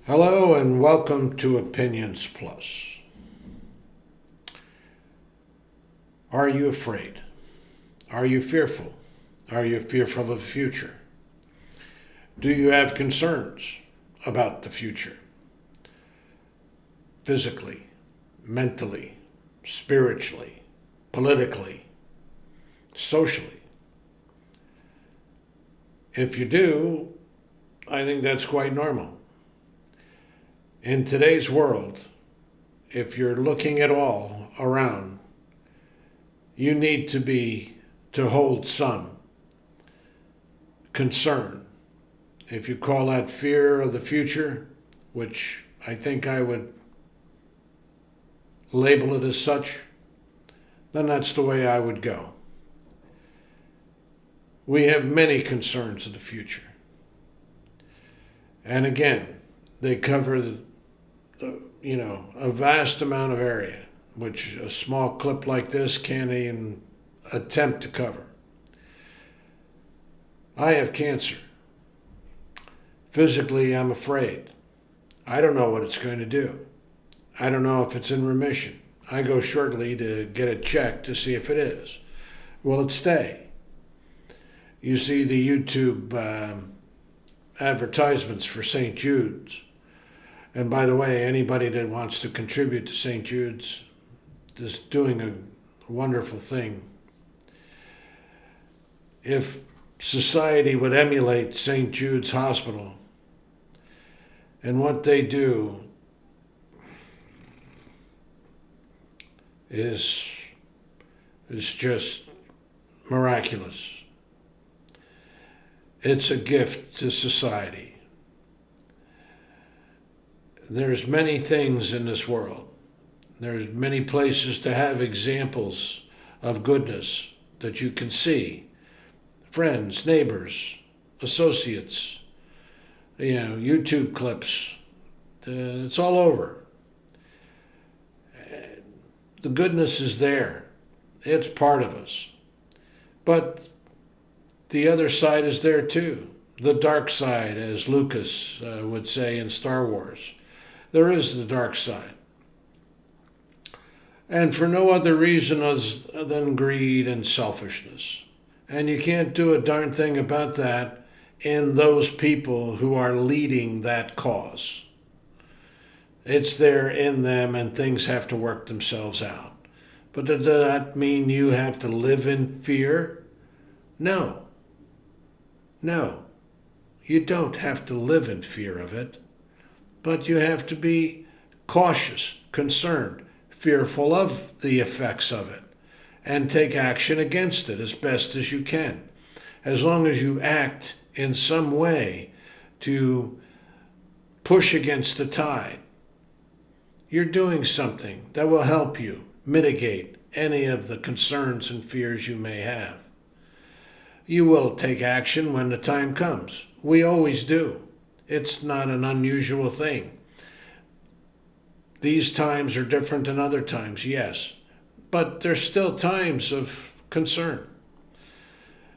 Hello and welcome to Opinions Plus. Are you afraid? Are you fearful? Are you fearful of the future? Do you have concerns about the future? Physically, mentally, spiritually, politically, socially? If you do, I think that's quite normal. In today's world, if you're looking at all around, you need to hold some concern. If you call that fear of the future, which I think I would label it as such, then that's the way I would go. We have many concerns of the future. And again, they cover a vast amount of area, which a small clip like this can't even attempt to cover. I have cancer. Physically, I'm afraid. I don't know what it's going to do. I don't know if it's in remission. I go shortly to get it checked to see if it is. Will it stay? You see the YouTube advertisements for St. Jude's. And by the way, anybody that wants to contribute to St. Jude's is doing a wonderful thing. If society would emulate St. Jude's Hospital and what they do is just miraculous. It's a gift to society. There's many things in this world. There's many places to have examples of goodness that you can see. Friends, neighbors, associates, YouTube clips. It's all over. The goodness is there. It's part of us. But the other side is there too. The dark side, as Lucas would say in Star Wars. There is the dark side. And for no other reason than greed and selfishness. And you can't do a darn thing about that in those people who are leading that cause. It's there in them and things have to work themselves out. But does that mean you have to live in fear? No. No. You don't have to live in fear of it. But you have to be cautious, concerned, fearful of the effects of it, and take action against it as best as you can. As long as you act in some way to push against the tide, you're doing something that will help you mitigate any of the concerns and fears you may have. You will take action when the time comes. We always do. It's not an unusual thing. These times are different than other times, yes, but there's still times of concern.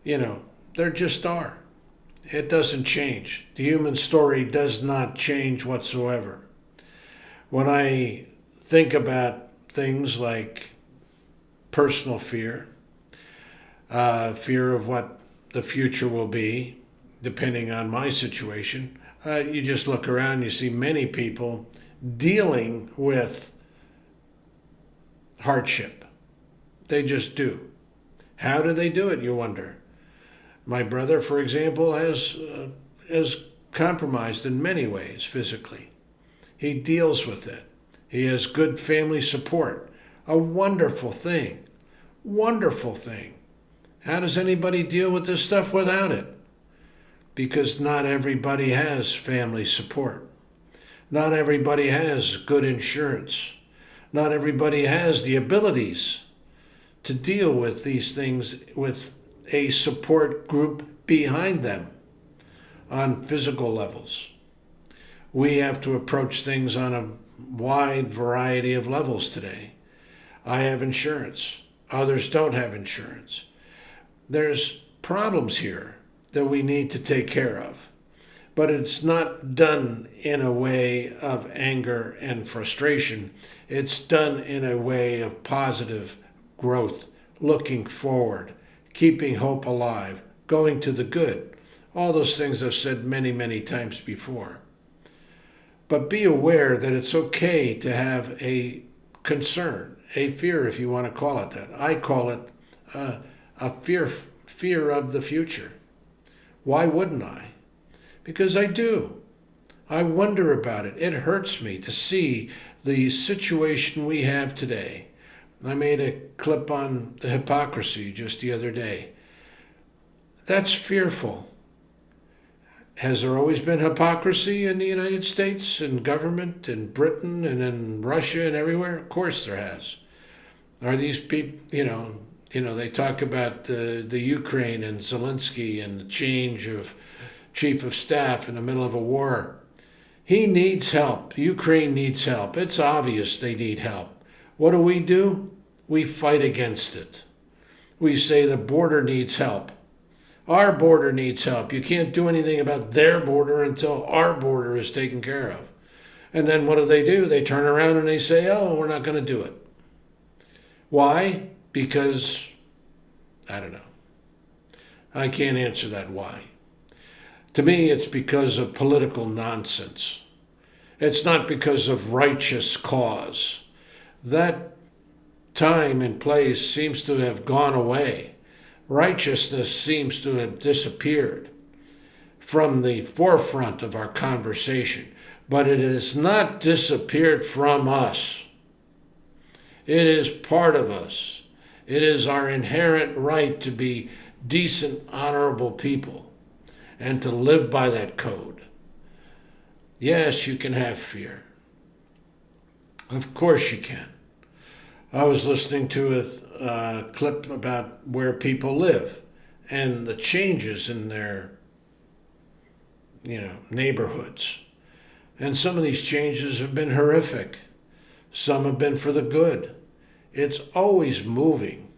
There just are. It doesn't change. The human story does not change whatsoever. When I think about things like personal fear, fear of what the future will be, depending on my situation, you just look around, you see many people dealing with hardship. They just do. How do they do it, you wonder? My brother, for example, has compromised in many ways physically. He deals with it. He has good family support. A wonderful thing. Wonderful thing. How does anybody deal with this stuff without it? Because not everybody has family support. Not everybody has good insurance. Not everybody has the abilities to deal with these things with a support group behind them on physical levels. We have to approach things on a wide variety of levels today. I have insurance. Others don't have insurance. There's problems here that we need to take care of. but it's not done in a way of anger and frustration. It's done in a way of positive growth, looking forward, keeping hope alive, going to the good. All those things I've said many, many times before. But be aware that it's okay to have a concern, a fear, if you want to call it that. I call it a fear of the future. Why wouldn't I? Because I do. I wonder about it. It hurts me to see the situation we have today. I made a clip on the hypocrisy just the other day. That's fearful. Has there always been hypocrisy in the United States, in government, in Britain, and in Russia, and everywhere? Of course there has. Are these people, they talk about the Ukraine and Zelensky and the change of chief of staff in the middle of a war. He needs help. Ukraine needs help. It's obvious they need help. What do? We fight against it. We say the border needs help. Our border needs help. You can't do anything about their border until our border is taken care of. And then what do? They turn around and they say, oh, we're not going to do it. Why? Because, I don't know. I can't answer that why. To me, it's because of political nonsense. It's not because of righteous cause. That time and place seems to have gone away. Righteousness seems to have disappeared from the forefront of our conversation, but it has not disappeared from us. It is part of us. It is our inherent right to be decent, honorable people and to live by that code. Yes, you can have fear. Of course you can. I was listening to a clip about where people live and the changes in their, neighborhoods. And some of these changes have been horrific. Some have been for the good. It's always moving.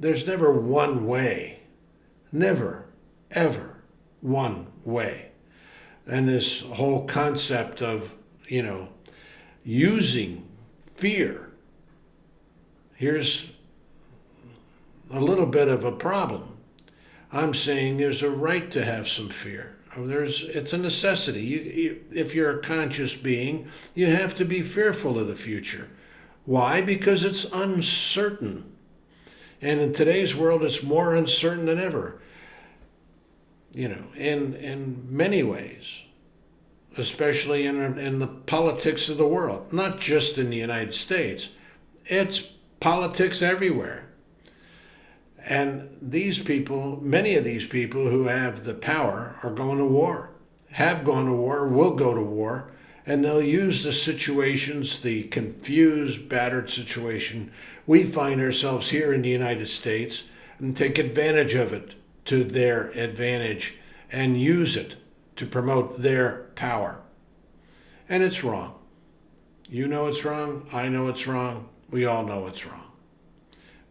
There's never one way. Never, ever one way. And this whole concept of, using fear. Here's a little bit of a problem. I'm saying there's a right to have some fear. It's a necessity. If you're a conscious being, you have to be fearful of the future. Why? Because it's uncertain. And in today's world, it's more uncertain than ever. In many ways, especially in the politics of the world, not just in the United States. It's politics everywhere. And these people, many of these people who have the power are going to war, have gone to war, will go to war, and they'll use the situations, the confused, battered situation we find ourselves here in the United States, and take advantage of it to their advantage and use it to promote their power. And it's wrong. You know it's wrong. I know it's wrong. We all know it's wrong.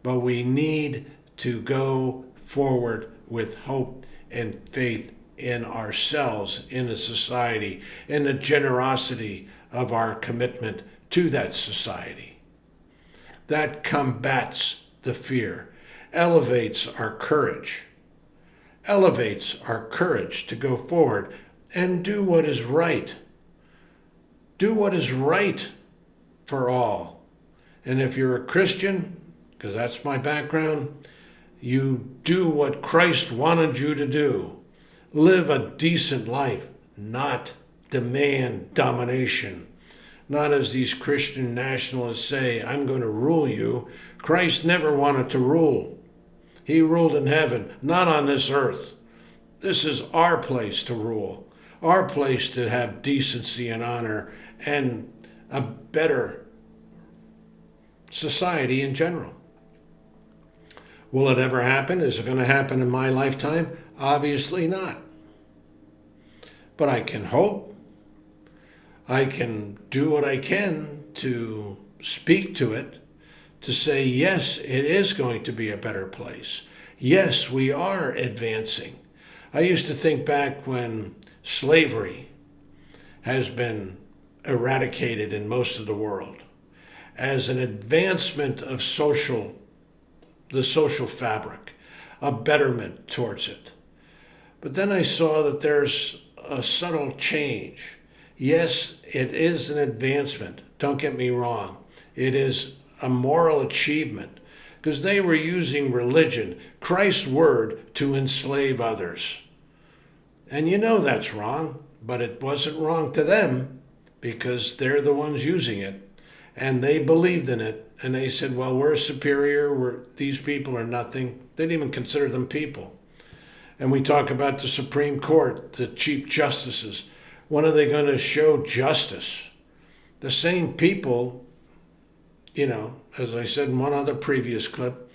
But we need to go forward with hope and faith in ourselves, in the society, in the generosity of our commitment to that society. That combats the fear, elevates our courage to go forward and do what is right. Do what is right for all. And if you're a Christian, because that's my background, you do what Christ wanted you to do. Live a decent life, not demand domination. Not as these Christian nationalists say, I'm going to rule you. Christ never wanted to rule. He ruled in heaven, not on this earth. This is our place to rule, our place to have decency and honor and a better society in general. Will it ever happen? Is it going to happen in my lifetime? Obviously not. But I can hope. I can do what I can to speak to it, to say, yes, it is going to be a better place. Yes, we are advancing. I used to think back when slavery has been eradicated in most of the world as an advancement of the social fabric, a betterment towards it. But then I saw that there's a subtle change. Yes, it is an advancement. Don't get me wrong. It is a moral achievement because they were using religion, Christ's word, to enslave others. And you know that's wrong, but it wasn't wrong to them because they're the ones using it. And they believed in it. And they said, well, we're superior. These people are nothing. They didn't even consider them people. And we talk about the Supreme Court, the Chief Justices. When are they going to show justice? The same people, as I said in one other previous clip,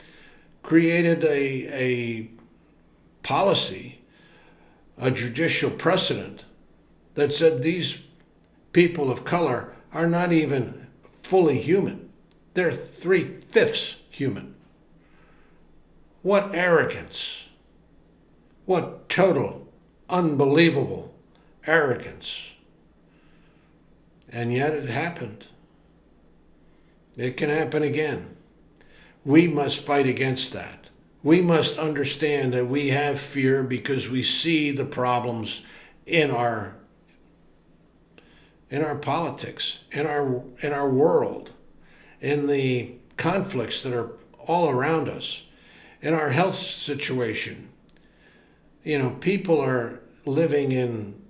created a policy, a judicial precedent that said these people of color are not even fully human. They're 3/5 human. What arrogance. What total, unbelievable arrogance. And yet it happened. It can happen again. We must fight against that. We must understand that we have fear because we see the problems in our politics, in our world, in the conflicts that are all around us, in our health situation. People are living in,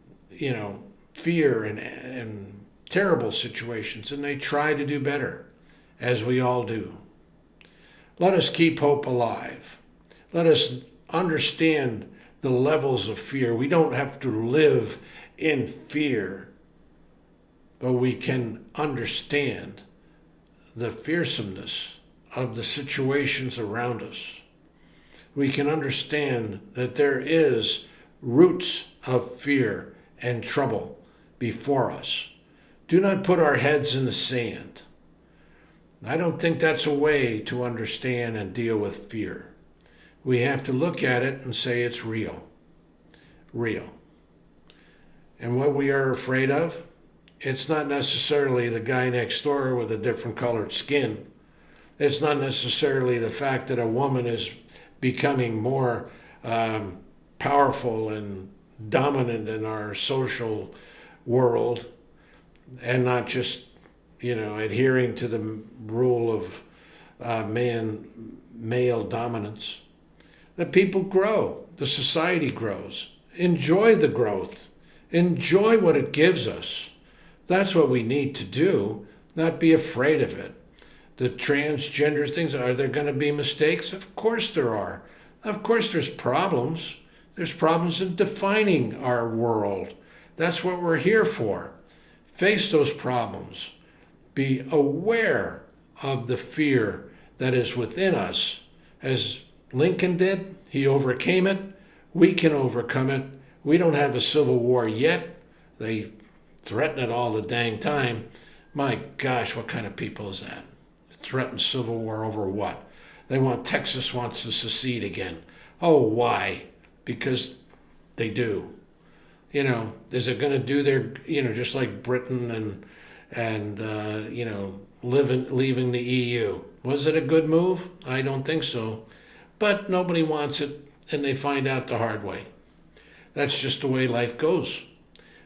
fear and terrible situations, and they try to do better, as we all do. Let us keep hope alive. Let us understand the levels of fear. We don't have to live in fear, but we can understand the fearsomeness of the situations around us. We can understand that there is roots of fear and trouble before us. Do not put our heads in the sand. I don't think that's a way to understand and deal with fear. We have to look at it and say it's real. Real. And what we are afraid of, it's not necessarily the guy next door with a different colored skin. It's not necessarily the fact that a woman is becoming more powerful and dominant in our social world and not just, adhering to the rule of male dominance. The people grow. The society grows. Enjoy the growth. Enjoy what it gives us. That's what we need to do, not be afraid of it. The transgender things, are there going to be mistakes? Of course there are. Of course there's problems. There's problems in defining our world. That's what we're here for. Face those problems. Be aware of the fear that is within us. As Lincoln did, he overcame it. We can overcome it. We don't have a civil war yet. They threaten it all the dang time. My gosh, what kind of people is that? Threaten civil war over what? Texas wants to secede again. Oh, why? Because they do. Is it going to do their, just like Britain and leaving the EU? Was it a good move? I don't think so. But nobody wants it, and they find out the hard way. That's just the way life goes.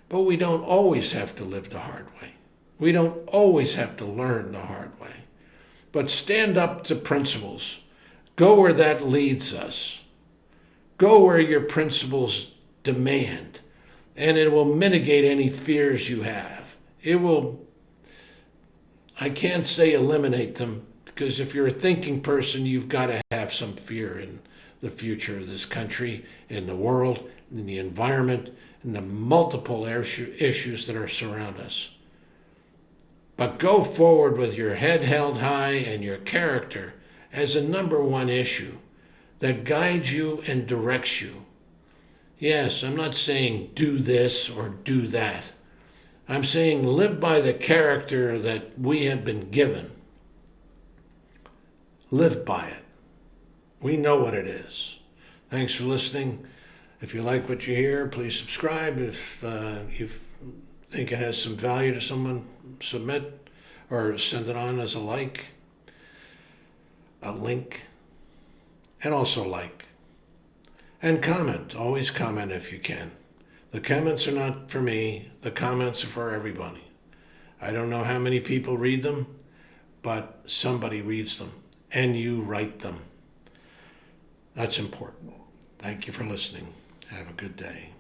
But we don't always have to live the hard way. We don't always have to learn the hard way. But stand up to principles. Go where that leads us. Go where your principles demand, and it will mitigate any fears you have. It will, I can't say eliminate them, because if you're a thinking person, you've got to have some fear in the future of this country, in the world, in the environment, and the multiple issues that are surround us. But go forward with your head held high and your character as a number one issue that guides you and directs you. Yes, I'm not saying do this or do that. I'm saying live by the character that we have been given. Live by it. We know what it is. Thanks for listening. If you like what you hear, please subscribe. If you think it has some value to someone, submit or send it on as a link, and also like. And comment. Always comment if you can. The comments are not for me. The comments are for everybody. I don't know how many people read them, but somebody reads them, and you write them. That's important. Thank you for listening. Have a good day.